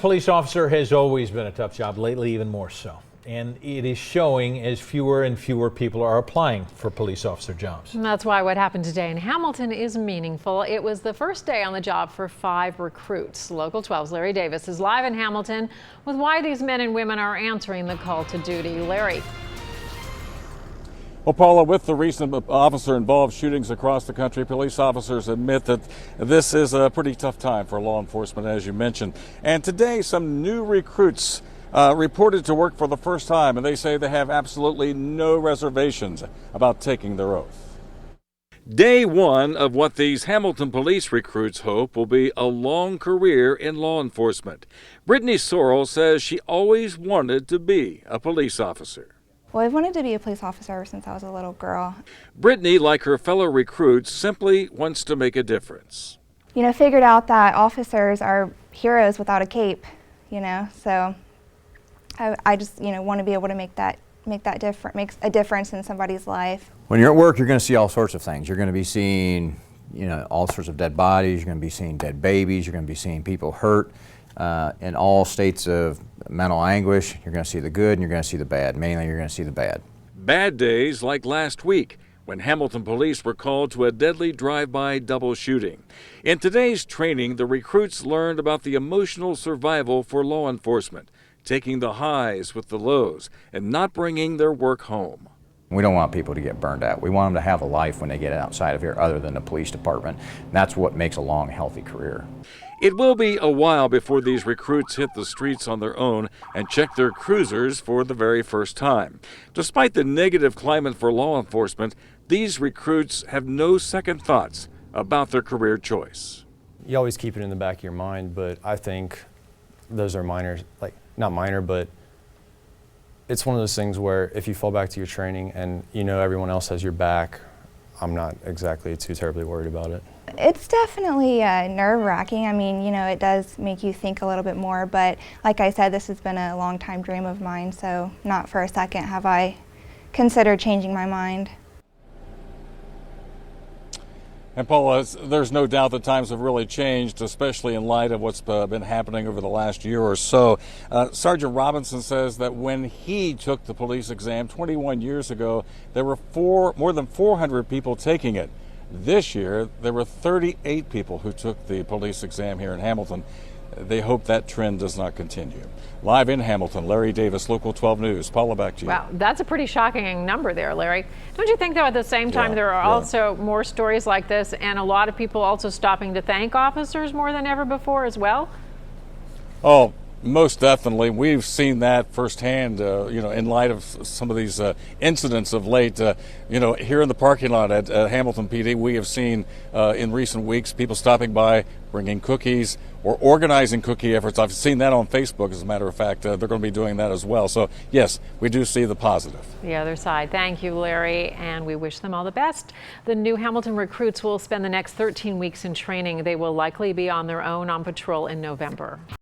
police officer has always been a tough job, lately even more so. And it is showing as fewer and fewer people are applying for police officer jobs. And that's why what happened today in Hamilton is meaningful. It was the first day on the job for 5 recruits. Local 12's Larry Davis is live in Hamilton with why these men and women are answering the call to duty. Larry. Well, Paula, with the recent officer-involved shootings across the country, police officers admit that this is a pretty tough time for law enforcement, as you mentioned. And today, some new recruits reported to work for the first time, and they say they have absolutely no reservations about taking their oath. Day one of what these Hamilton police recruits hope will be a long career in law enforcement. Brittney Sorrell says she always wanted to be a police officer. Well, I've wanted to be a police officer ever since I was a little girl. Brittney, like her fellow recruits, simply wants to make a difference. Figured out that officers are heroes without a cape, so I just, want to be able to make a difference in somebody's life. When you're at work, you're going to see all sorts of things. You're going to be seeing, all sorts of dead bodies. You're going to be seeing dead babies. You're going to be seeing people hurt in all states of mental anguish. You're going to see the good and you're going to see the bad. Mainly, you're going to see the bad. Bad days like last week, when Hamilton police were called to a deadly drive-by double shooting. In today's training, the recruits learned about the emotional survival for law enforcement, taking the highs with the lows and not bringing their work home. We don't want people to get burned out. We want them to have a life when they get outside of here other than the police department. And that's what makes a long, healthy career. It will be a while before these recruits hit the streets on their own and check their cruisers for the very first time. Despite the negative climate for law enforcement, these recruits have no second thoughts about their career choice. You always keep it in the back of your mind, but I think those are minor, not minor, but it's one of those things where if you fall back to your training and everyone else has your back, I'm not exactly too terribly worried about it. It's definitely nerve-wracking. It does make you think a little bit more, but like I said, this has been a long-time dream of mine, so not for a second have I considered changing my mind. And Paula, there's no doubt that times have really changed, especially in light of what's been happening over the last year or so. Sergeant Robinson says that when he took the police exam 21 years ago, there were more than 400 people taking it. This year, there were 38 people who took the police exam here in Hamilton. They hope that trend does not continue. Live in Hamilton, Larry Davis, Local 12 News. Paula, back to you. Wow, that's a pretty shocking number there, Larry. Don't you think, though, at the same time, there are also more stories like this and a lot of people also stopping to thank officers more than ever before as well? Oh, most definitely. We've seen that firsthand, in light of some of these incidents of late. Here in the parking lot at Hamilton PD, we have seen in recent weeks people stopping by, bringing cookies or organizing cookie efforts. I've seen that on Facebook, as a matter of fact. They're going to be doing that as well. So, yes, we do see the positive. The other side. Thank you, Larry, and we wish them all the best. The new Hamilton recruits will spend the next 13 weeks in training. They will likely be on their own on patrol in November.